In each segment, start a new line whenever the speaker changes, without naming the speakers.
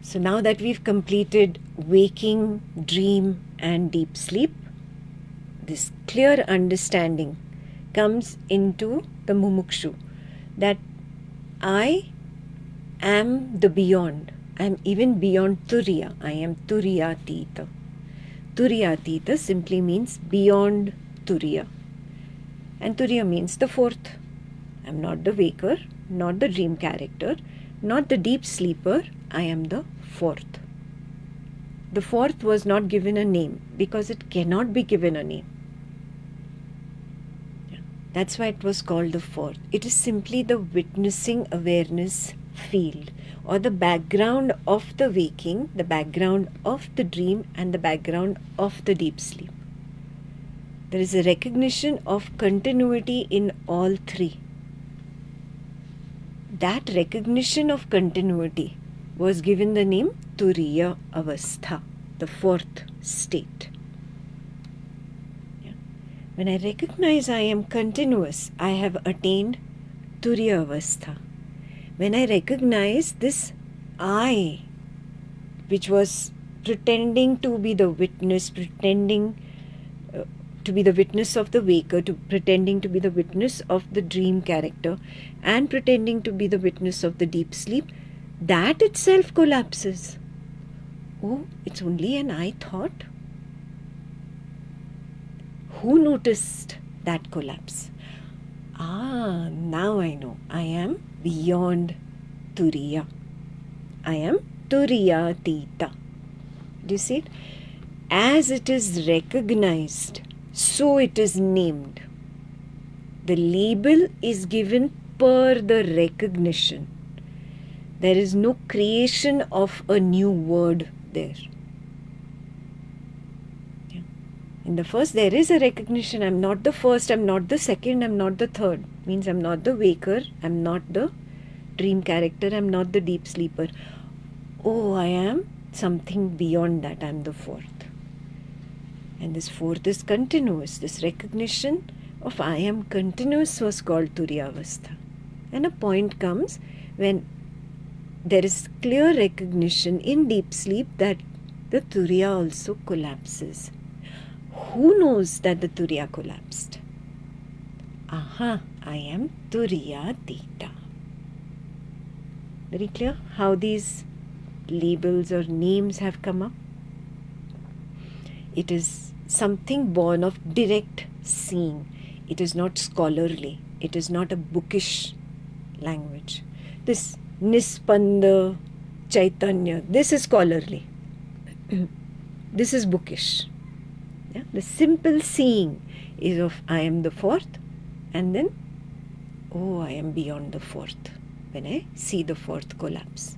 So now that we've completed waking, dream and deep sleep, this clear understanding comes into the mumukshu that I am the beyond. I am even beyond Turiya. I am Turiyatita. Turiyatita simply means beyond Turiya. And Turiya means the fourth. I am not the waker, not the dream character, not the deep sleeper. I am the fourth. The fourth was not given a name because it cannot be given a name. That's why it was called the fourth. It is simply the witnessing awareness field, or the background of the waking, the background of the dream, and the background of the deep sleep. There is a recognition of continuity in all three. That recognition of continuity was given the name Turiya Avastha, the fourth state. When I recognize I am continuous, I have attained Turiya Avastha. When I recognize this I, which was pretending to be the witness, pretending to be the witness of the waker, to pretending to be the witness of the dream character, and pretending to be the witness of the deep sleep, that itself collapses. Oh, it's only an I thought? Who noticed that collapse? Now I know. I am beyond Turiya. I am Turiyatita. Do you see it? As it is recognized, so it is named. The label is given per the recognition. There is no creation of a new word there. In the first, there is a recognition. I'm not the first, I'm not the second, I'm not the third. Means I'm not the waker, I'm not the dream character, I'm not the deep sleeper. Oh, I am something beyond that. I'm the fourth. And this fourth is continuous. This recognition of I am continuous was called Turiyavastha. And a point comes when there is clear recognition in deep sleep that the Turiya also collapses. Who knows that the Turiya collapsed? I am Turiyatita. Very clear how these labels or names have come up? It is something born of direct seeing. It is not scholarly. It is not a bookish language. This Nispanda Chaitanya, this is scholarly. This is bookish. Yeah? The simple seeing is of I am the fourth, and then, I am beyond the fourth when I see the fourth collapse.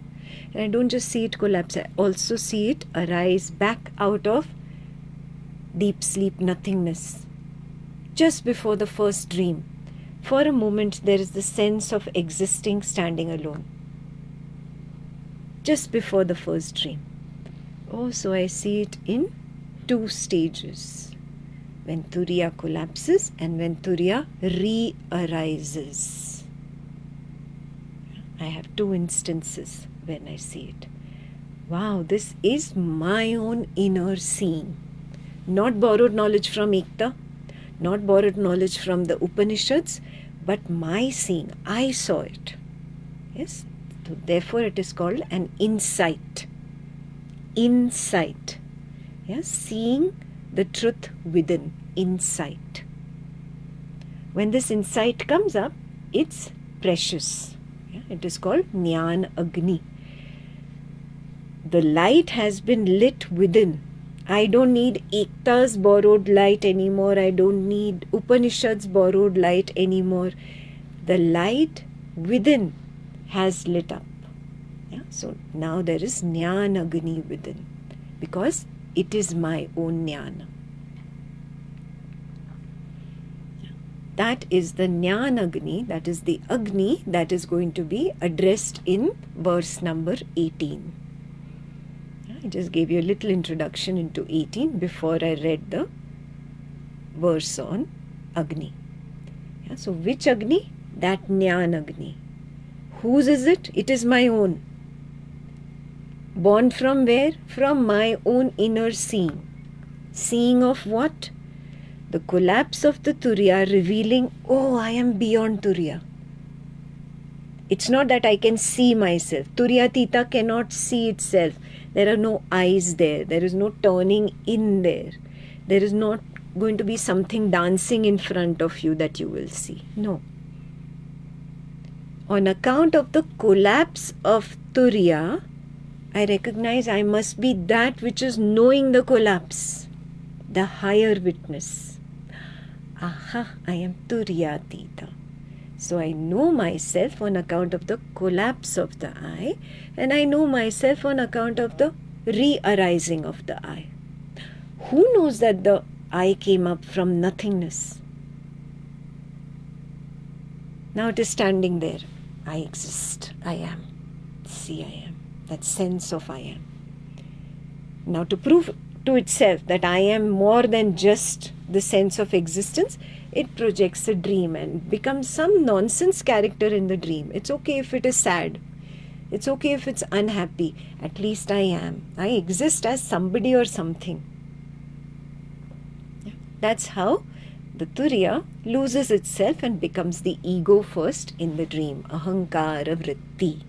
And I don't just see it collapse, I also see it arise back out of deep sleep nothingness. Just before the first dream, for a moment there is the sense of existing standing alone. Just before the first dream. So I see it in two stages. When Turiya collapses and when Turiya re-arises. I have two instances when I see it. Wow, this is my own inner seeing. Not borrowed knowledge from Ekta, not borrowed knowledge from the Upanishads, but my seeing. I saw it. Yes? So therefore it is called an insight. Insight. Yes? Seeing the truth within. Insight. When this insight comes up, it's precious. It is called Jnana Agni. The light has been lit within. I don't need Ekta's borrowed light anymore. I don't need Upanishad's borrowed light anymore. The light within has lit up. So now there is Jnana Agni within, because it is my own Jnana. That is the Jnana Agni, that is the Agni that is going to be addressed in verse number 18. I just gave you a little introduction into 18 before I read the verse on Agni. So which Agni? That Jnana Agni. Whose is it? It is my own. Born from where? From my own inner seeing. Seeing of what? The collapse of the Turiya revealing, oh, I am beyond Turiya. It's not that I can see myself. Turiyatita cannot see itself. There are no eyes there. There is no turning in there. There is not going to be something dancing in front of you that you will see. No. On account of the collapse of Turiya, I recognize I must be that which is knowing the collapse, the higher witness. Aha, I am Turiyatita. So I know myself on account of the collapse of the I, and I know myself on account of the re-arising of the I. Who knows that the I came up from nothingness? Now it is standing there. I exist. I am. See, I am. That sense of I am. Now to prove to itself that I am more than just the sense of existence, it projects a dream and becomes some nonsense character in the dream. It's okay if it is sad. It's okay if it's unhappy. At least I am. I exist as somebody or something. That's how the Turiya loses itself and becomes the ego first in the dream. Ahankara vritti.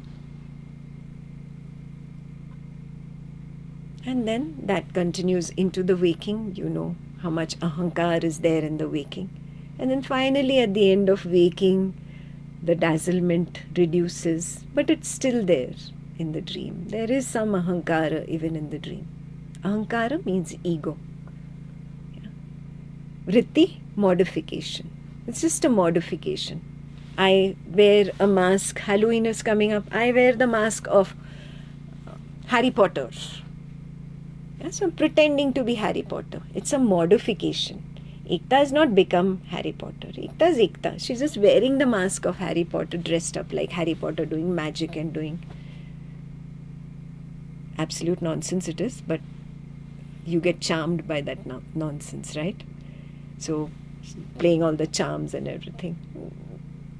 And then that continues into the waking. You know how much ahankar is there in the waking. And then finally at the end of waking, the dazzlement reduces, but it's still there in the dream. There is some ahankara even in the dream. Ahankara means ego. Vritti, modification. It's just a modification. I wear a mask. Halloween is coming up. I wear the mask of Harry Potter. Yeah, so I'm pretending to be Harry Potter. It's a modification. Ekta has not become Harry Potter. Ekta is Ekta. She's just wearing the mask of Harry Potter, dressed up like Harry Potter, doing magic and doing absolute nonsense it is, but you get charmed by that nonsense, right? So playing all the charms and everything.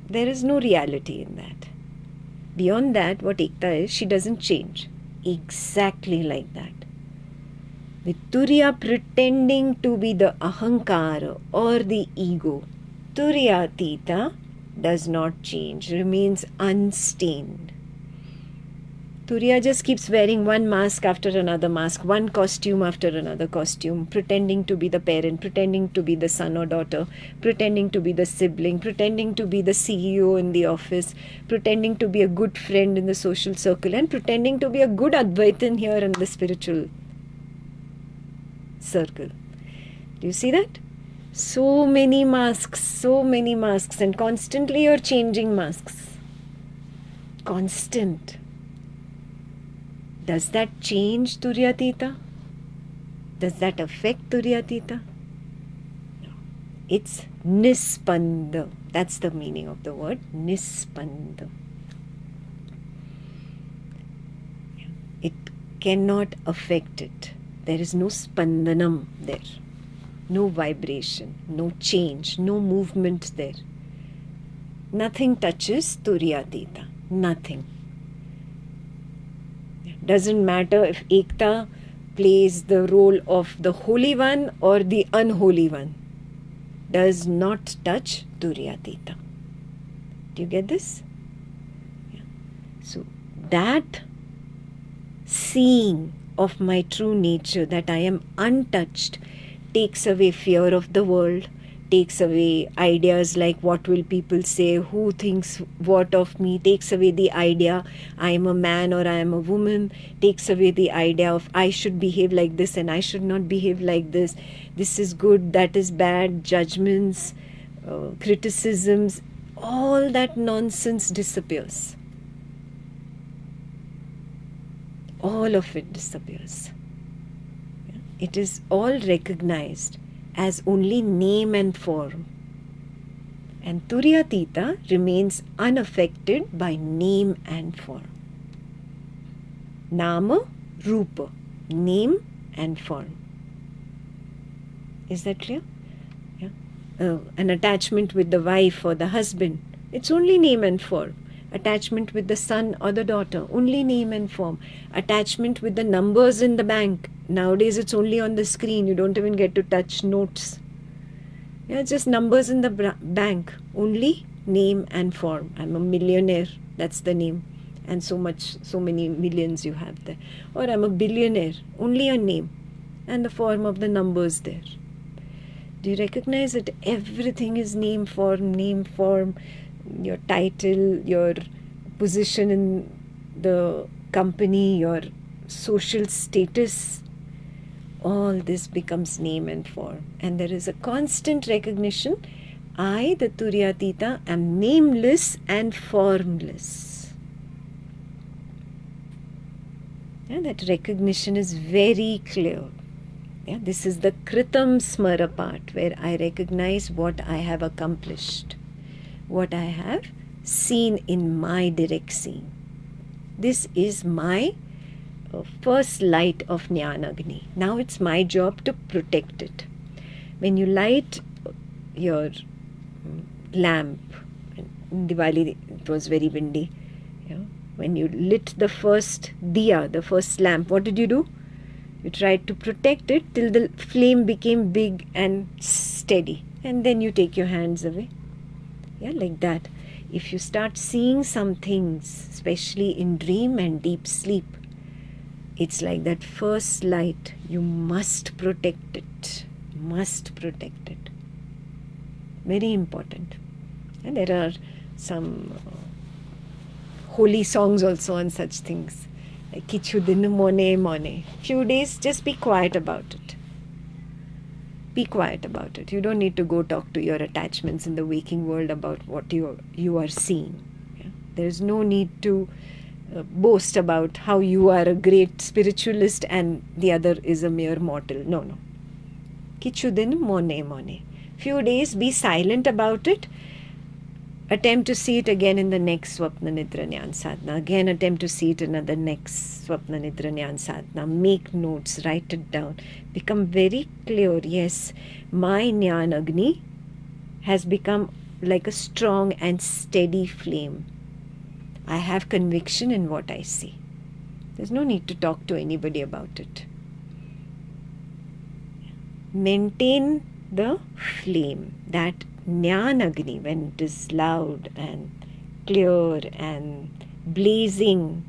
There is no reality in that. Beyond that, what Ekta is, she doesn't change. Exactly like that. With Turiya pretending to be the ahankara or the ego, Turiyatita does not change, remains unstained. Turiya just keeps wearing one mask after another mask, one costume after another costume, pretending to be the parent, pretending to be the son or daughter, pretending to be the sibling, pretending to be the CEO in the office, pretending to be a good friend in the social circle, and pretending to be a good Advaitam here in the spiritual circle. Do you see that? So many masks, and constantly you're changing masks. Constant. Does that change Turiyatita? Does that affect Turiyatita? No. It's nispanda. That's the meaning of the word nispanda. It cannot affect it. There is no spandanam there. No vibration, no change, no movement there. Nothing touches Turiyatita. Nothing. Doesn't matter if Ekta plays the role of the holy one or the unholy one. Does not touch Turiyatita. Do you get this? Yeah. So that seeing of my true nature, that I am untouched, takes away fear of the world, takes away ideas like what will people say, who thinks what of me, takes away the idea I am a man or I am a woman, takes away the idea of I should behave like this and I should not behave like this, this is good, that is bad, judgments, criticisms, all that nonsense disappears. All of it disappears. It is all recognized as only name and form. And Turiyatita remains unaffected by name and form. Nama, Rupa, name and form. Is that clear? Yeah. An attachment with the wife or the husband, it's only name and form. Attachment with the son or the daughter, only name and form. Attachment with the numbers in the bank. Nowadays it's only on the screen. You don't even get to touch notes. Yeah, just numbers in the bank. Only name and form. I'm a millionaire. That's the name. And so many millions you have there. Or I'm a billionaire. Only a name. And the form of the numbers there. Do you recognize that everything is name, form, your title, your position in the company, your social status? All this becomes name and form. And there is a constant recognition, I, the Turyatita, am nameless and formless. Yeah, that recognition is very clear. Yeah, this is the Kritam Smara part, where I recognize what I have accomplished, what I have seen in my direct seeing. This is my first light of Jnanagni. Now it's my job to protect it. When you light your lamp, in Diwali it was very windy, when you lit the first diya, the first lamp, what did you do? You tried to protect it till the flame became big and steady. And then you take your hands away. Yeah, like that. If you start seeing some things, especially in dream and deep sleep, it's like that first light. You must protect it. Must protect it. Very important. And there are some holy songs also on such things. Like Kichu din mone. Few days, just be quiet about it. Be quiet about it. You don't need to go talk to your attachments in the waking world about what you are seeing. Yeah? There is no need to boast about how you are a great spiritualist and the other is a mere mortal. No. Kichu din mone. Few days, be silent about it. Attempt to see it again in the next Swapna Nidra Jnana Sadhana. Again attempt to see it in the next Swapna Nidra Jnana Sadhana. Make notes, write it down. Become very clear. Yes, my Jnanagni has become like a strong and steady flame. I have conviction in what I see. There's no need to talk to anybody about it. Maintain the flame, that Jnanagni, when it is loud and clear and blazing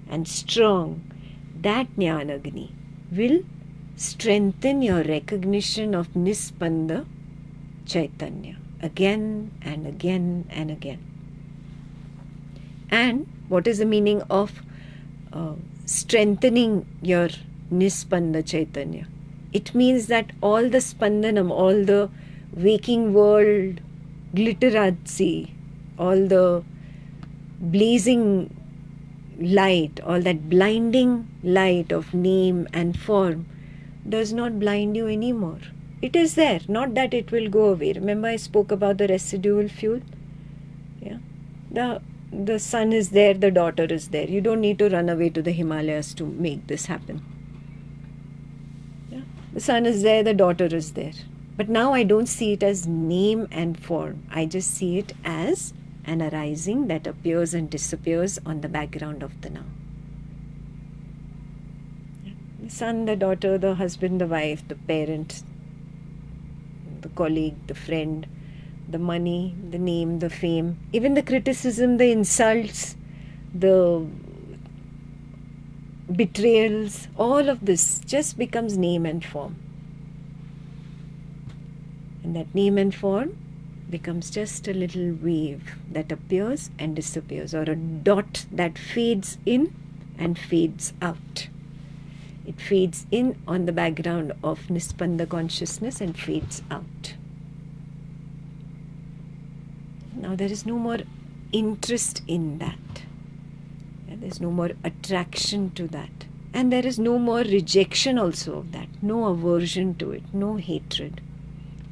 and strong, that Jnanagni will strengthen your recognition of Nispanda Chaitanya again and again and again. And what is the meaning of strengthening your Nispanda Chaitanya? It means that all the Spandanam, all the waking world glitterazzi, all the blazing light, all that blinding light of name and form does not blind you anymore. It is there, not that it will go away. Remember I spoke about the residual fuel? Yeah. The son is there, the daughter is there. You don't need to run away to the Himalayas to make this happen. Yeah. The son is there, the daughter is there. But now I don't see it as name and form. I just see it as an arising that appears and disappears on the background of the now. The son, the daughter, the husband, the wife, the parent, the colleague, the friend, the money, the name, the fame, even the criticism, the insults, the betrayals, all of this just becomes name and form. And that name and form becomes just a little wave that appears and disappears, or a dot that fades in and fades out. It fades in on the background of Nispanda consciousness and fades out. Now there is no more interest in that. There's no more attraction to that. And there is no more rejection also of that. No aversion to it. No hatred.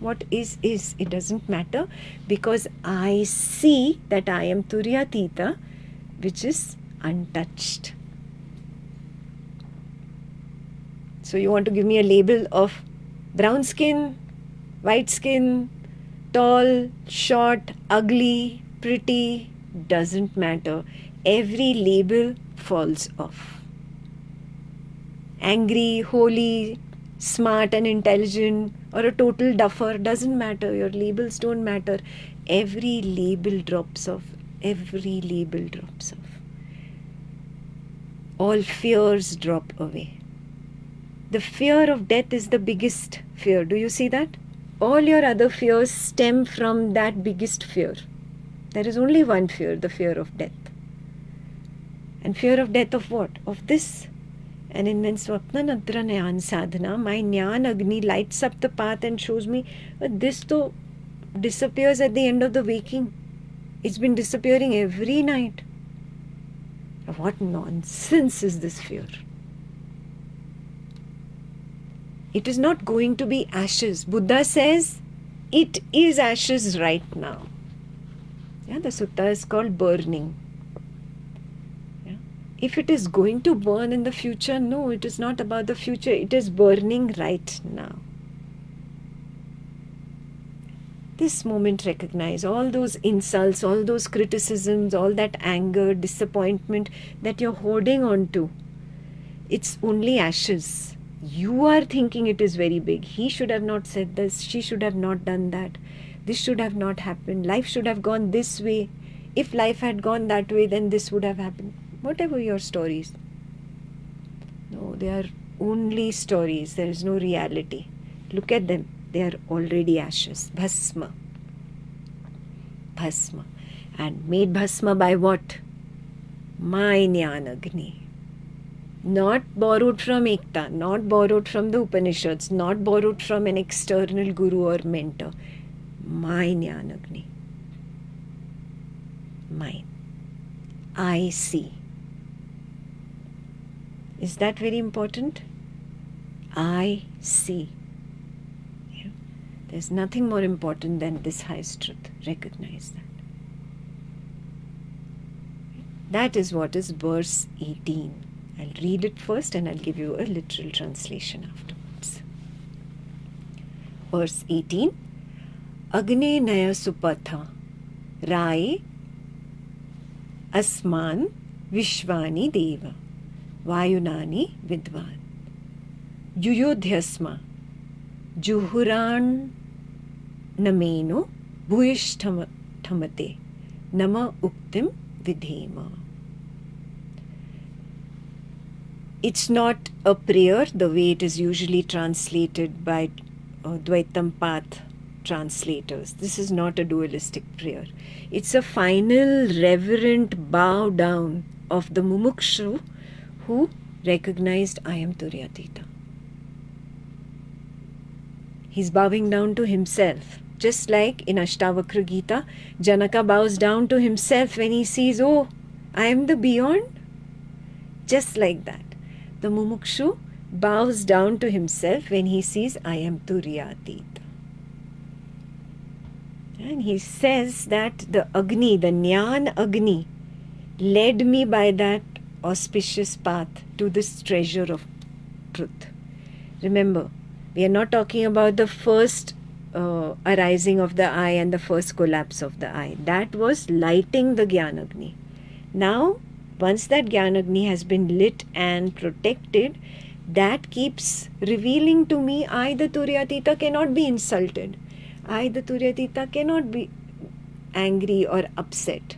What is. It doesn't matter, because I see that I am Turyatita, which is untouched. So you want to give me a label of brown skin, white skin, tall, short, ugly, pretty, doesn't matter. Every label falls off. Angry, holy, smart and intelligent, or a total duffer, doesn't matter. Your labels don't matter. Every label drops off. Every label drops off. All fears drop away. The fear of death is the biggest fear. Do you see that? All your other fears stem from that biggest fear. There is only one fear, the fear of death. And fear of death of what? Of this. And in when Swapna Nadra Nyan Sadhana, my Nyan Agni lights up the path and shows me, this though disappears at the end of the waking. It's been disappearing every night. What nonsense is this fear? It is not going to be ashes. Buddha says it is ashes right now. Yeah, the sutta is called burning. Yeah. If it is going to burn in the future, no, it is not about the future. It is burning right now. This moment recognize all those insults, all those criticisms, all that anger, disappointment that you're holding on to. It's only ashes. You are thinking it is very big. He should have not said this. She should have not done that. This should have not happened. Life should have gone this way. If life had gone that way, then this would have happened. Whatever your stories. No, they are only stories. There is no reality. Look at them. They are already ashes. Bhasma. Bhasma. And made bhasma by what? My Jnanagni. Not borrowed from Ekta, not borrowed from the Upanishads, not borrowed from an external guru or mentor. My Jnanagni. Mine. I see. Is that very important? I see. Yeah. There's nothing more important than this highest truth. Recognize that. That is what is verse 18. I'll read it first and I'll give you a literal translation afterwards. Verse 18. Agne Naya Supatha Rai Asman Vishwani Deva Vayunani Vidvan Yuyodhyasma Juhuran Nameno Bhuyishtamate Nama Uktim Vidhema. It's not a prayer the way it is usually translated by Advaitam path translators. This is not a dualistic prayer. It's a final reverent bow down of the mumukshu who recognized I am Turyatita. He's bowing down to himself. Just like in Ashtavakra Gita, Janaka bows down to himself when he sees, oh, I am the beyond. Just like that. The mumukshu bows down to himself when he sees I am Turyatita. And he says that the Agni, the Jnana Agni, led me by that auspicious path to this treasure of truth. Remember, we are not talking about the first arising of the eye and the first collapse of the eye. That was lighting the Jnanagni. Now, once that Jnanagni has been lit and protected, that keeps revealing to me I, the Turyatita, cannot be insulted. I, the Turyatita, cannot be angry or upset.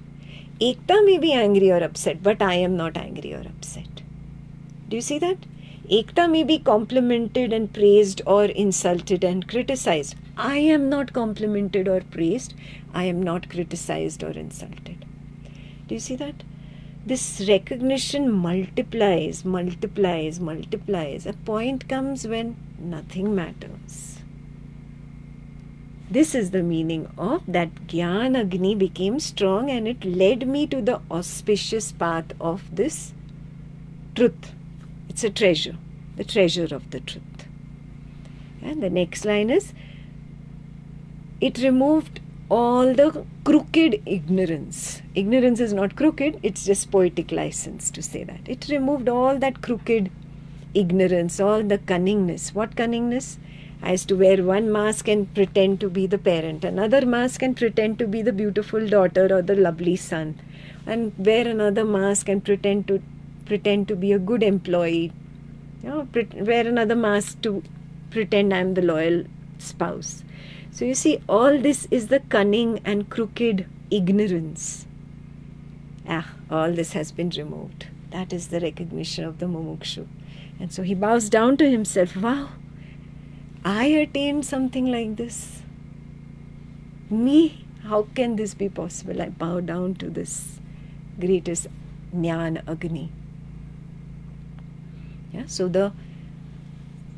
Ekta may be angry or upset, but I am not angry or upset. Do you see that? Ekta may be complimented and praised or insulted and criticized. I am not complimented or praised. I am not criticized or insulted. Do you see that? This recognition multiplies, multiplies, multiplies. A point comes when nothing matters. This is the meaning of that Jnana Agni became strong and it led me to the auspicious path of this truth. It's a treasure, the treasure of the truth. And the next line is, it removed all the crooked ignorance. Ignorance is not crooked, it's just poetic license to say that. It removed all that crooked ignorance, all the cunningness. What cunningness? I used to wear one mask and pretend to be the parent, another mask and pretend to be the beautiful daughter or the lovely son, and wear another mask and pretend to be a good employee. Wear another mask to pretend I'm the loyal spouse. So you see, all this is the cunning and crooked ignorance. All this has been removed. That is the recognition of the mumukshu. And so he bows down to himself. Wow, I attained something like this. Me? How can this be possible? I bow down to this greatest Jnana Agni. So the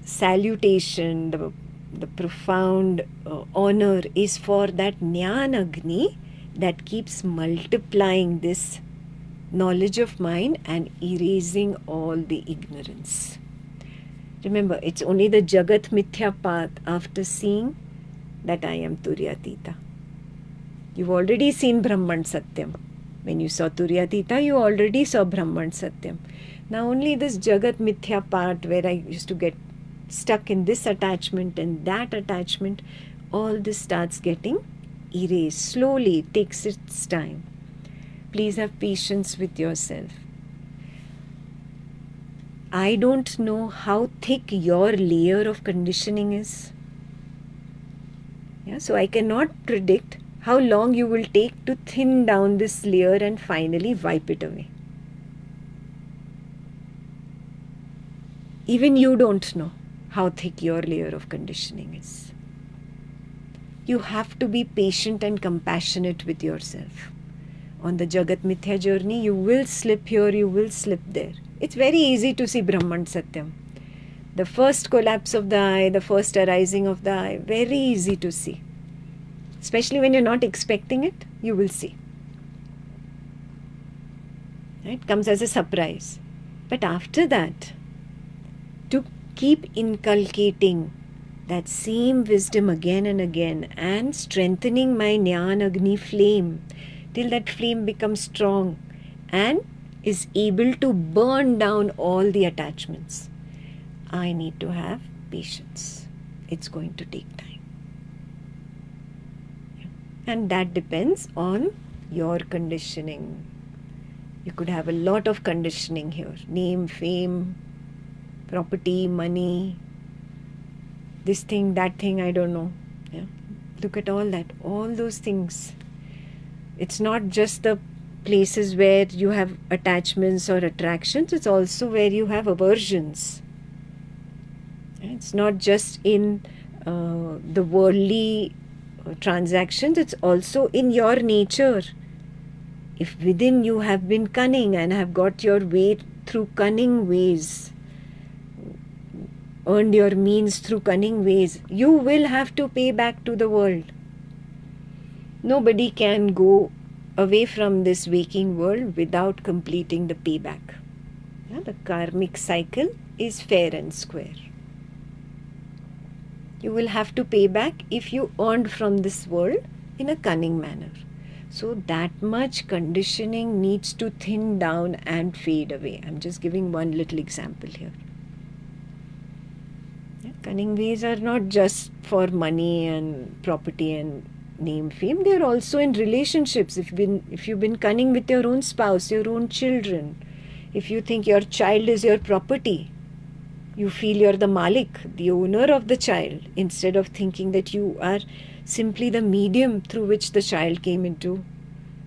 salutation, the profound honor is for that Jnana Agni that keeps multiplying this knowledge of mine and erasing all the ignorance. Remember, it's only the Jagat Mithya path after seeing that I am Turyatita. You've already seen Brahman Satyam. When you saw Turyatita, you already saw Brahman Satyam. Now only this Jagat Mithya part where I used to get stuck in this attachment and that attachment, all this starts getting erased. Slowly, it takes its time. Please have patience with yourself. I don't know how thick your layer of conditioning is. So I cannot predict how long you will take to thin down this layer and finally wipe it away. Even you don't know how thick your layer of conditioning is. You have to be patient and compassionate with yourself. On the Jagat Mithya journey, you will slip here, you will slip there. It's very easy to see Brahman Satyam. The first collapse of the eye, the first arising of the eye, very easy to see. Especially when you're not expecting it, you will see. It comes as a surprise. But after that, to keep inculcating that same wisdom again and again and strengthening my Jnana Agni flame till that flame becomes strong and is able to burn down all the attachments, I need to have patience. It's going to take time. And that depends on your conditioning. You could have a lot of conditioning here. Name, fame, property, money, this thing, that thing, I don't know. Look at all that. All those things. It's not just the places where you have attachments or attractions. It's also where you have aversions. It's not just in the worldly transactions. It's also in your nature. If within you have been cunning and have got your way through cunning ways, earned your means through cunning ways, you will have to pay back to the world. Nobody can go away from this waking world without completing the payback. The karmic cycle is fair and square. You will have to pay back if you earned from this world in a cunning manner. So that much conditioning needs to thin down and fade away. I'm just giving one little example here. Cunning ways are not just for money and property and name, fame. They are also in relationships. If you've been cunning with your own spouse, your own children, if you think your child is your property, you feel you're the Malik, the owner of the child, instead of thinking that you are simply the medium through which the child came into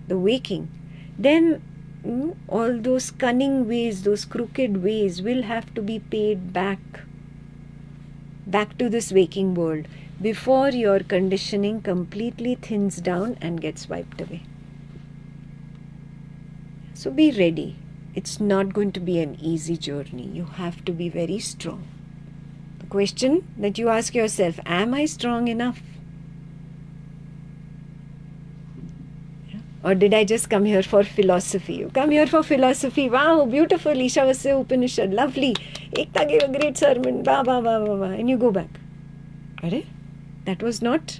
the waking, then all those cunning ways, those crooked ways will have to be paid back to this waking world before your conditioning completely thins down and gets wiped away. So be ready. It's not going to be an easy journey. You have to be very strong. The question that you ask yourself, am I strong enough? Or did I just come here for philosophy? You come here for philosophy. Wow, beautiful. Ishavasya Upanishad. Lovely. Ekta gave a great sermon. Bah, bah, bah, bah, bah. And you go back. Arre? That was not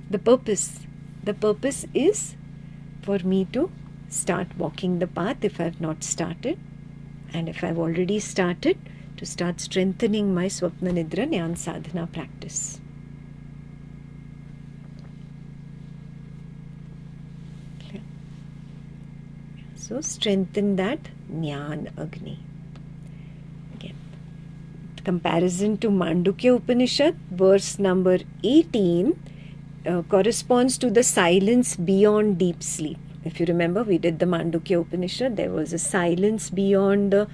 the purpose. The purpose is for me to start walking the path if I have not started. And if I have already started, to start strengthening my Swapna Nidra Jnana Sadhana practice. Clear? So strengthen that Jnana Agni. Again, comparison to Mandukya Upanishad, verse number 18 corresponds to the silence beyond deep sleep. If you remember, we did the Mandukya Upanishad. There was a silence beyond the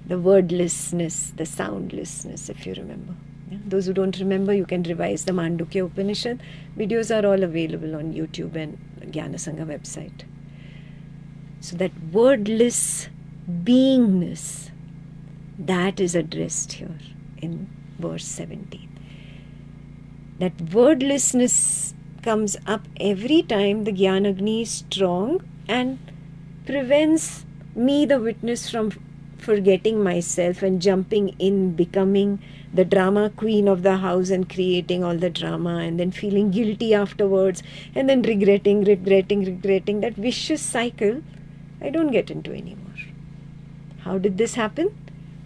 the wordlessness, the soundlessness, if you remember. Yeah? Those who don't remember, you can revise the Mandukya Upanishad. Videos are all available on YouTube and Jnana Sangha website. So that wordless beingness, that is addressed here in verse 17. That wordlessness comes up every time the Jnanagni is strong and prevents me, the witness, from forgetting myself and jumping in, becoming the drama queen of the house and creating all the drama and then feeling guilty afterwards and then regretting. That vicious cycle I don't get into anymore. How did this happen?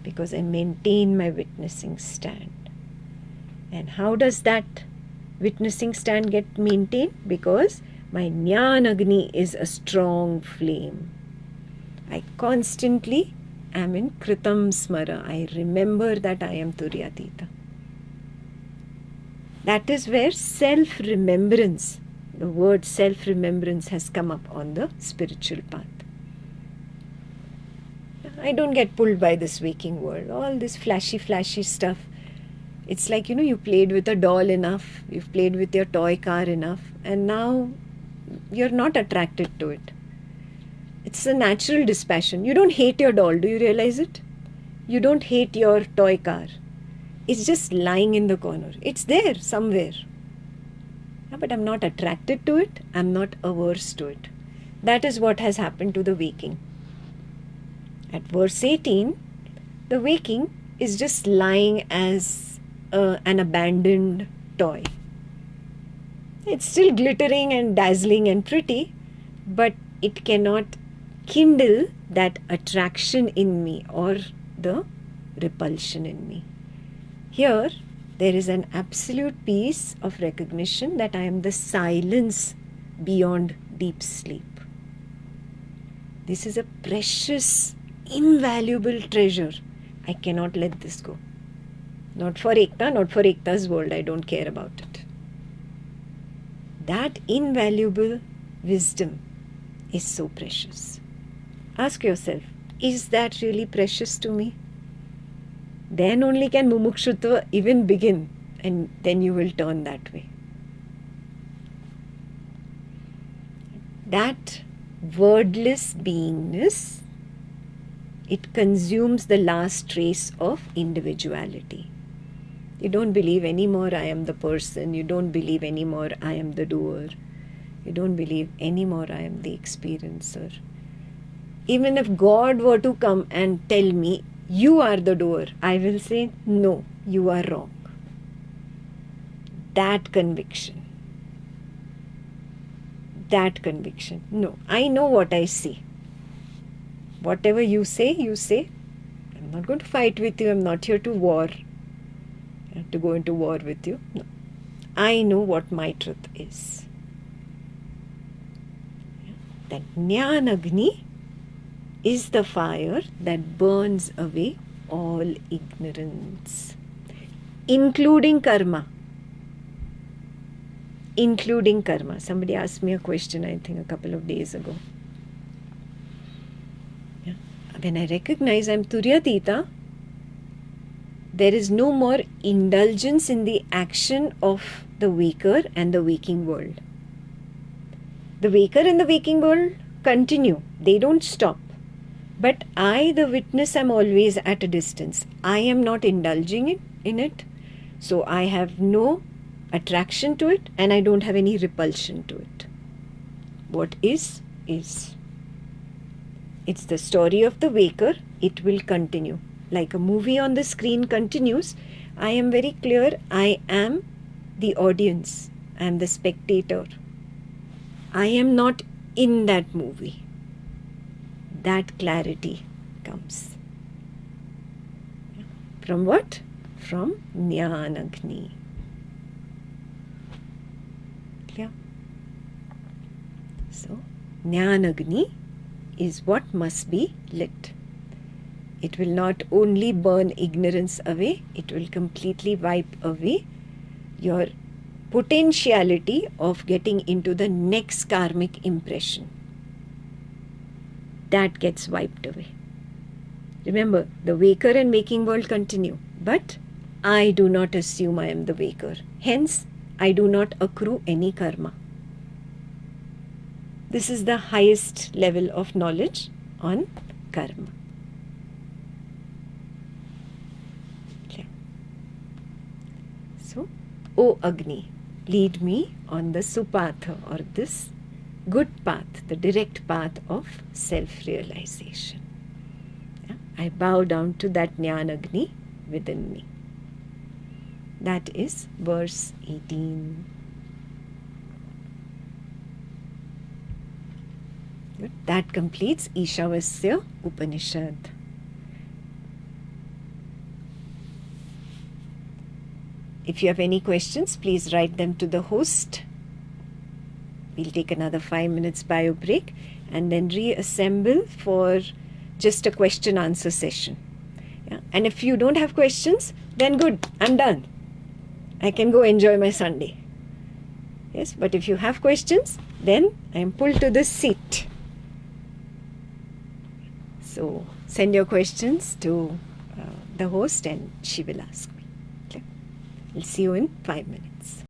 Because I maintain my witnessing stand. And how does that witnessing stand get maintained? Because my Jnanagni is a strong flame. I constantly am in Kritam Smara. I remember that I am Turyatita. That is where self-remembrance, the word self-remembrance has come up on the spiritual path. I don't get pulled by this waking world, all this flashy stuff. It's like, you played with a doll enough, you've played with your toy car enough, and now you're not attracted to it. It's a natural dispassion. You don't hate your doll, do you realize it? You don't hate your toy car. It's just lying in the corner. It's there somewhere. Yeah, but I'm not attracted to it, I'm not averse to it. That is what has happened to the waking. At verse 18, the waking is just lying as an abandoned toy. It's still glittering and dazzling and pretty, but it cannot kindle that attraction in me or the repulsion in me. Here, there is an absolute peace of recognition that I am the silence beyond deep sleep. This is a precious, invaluable treasure. I cannot let this go. Not for Ekta, not for Ekta's world. I don't care about it. That invaluable wisdom is so precious. Ask yourself, is that really precious to me? Then only can mumukshutva even begin, and then you will turn that way. That wordless beingness, it consumes the last trace of individuality. You don't believe anymore I am the person. You don't believe anymore I am the doer. You don't believe anymore I am the experiencer. Even if God were to come and tell me, you are the doer, I will say, no, you are wrong. That conviction. No, I know what I see. Whatever you say, you say. I'm not going to fight with you. I'm not here to war. To go into war with you. No. I know what my truth is. That Jnanagni is the fire that burns away all ignorance, including karma. Somebody asked me a question, I think, a couple of days ago. Yeah. When I recognize I'm Turyatita, there is no more indulgence in the action of the waker and the waking world. The waker and the waking world continue. They don't stop. But I, the witness, am always at a distance. I am not indulging in it. So I have no attraction to it and I don't have any repulsion to it. What is, is. It's the story of the waker. It will continue. Like a movie on the screen continues, I am very clear, I am the audience, I am the spectator. I am not in that movie. that clarity comes. From what? From Jnanagni. Clear? So, Jnanagni is what must be lit. It will not only burn ignorance away, it will completely wipe away your potentiality of getting into the next karmic impression. That gets wiped away. Remember, the waker and waking world continue, but I do not assume I am the waker. Hence, I do not accrue any karma. This is the highest level of knowledge on karma. Okay. So, O Agni, lead me on the supatha, or this good path, the direct path of self-realization. Yeah? I bow down to that Jnanagni within me. That is verse 18. Good. That completes Ishavasya Upanishad. If you have any questions, please write them to the host. We'll take another 5 minutes bio break and then reassemble for just a question answer session. Yeah? And if you don't have questions, then good, I'm done. I can go enjoy my Sunday. Yes, but if you have questions, then I am pulled to the seat. So send your questions to the host and she will ask me. Okay? We'll see you in 5 minutes.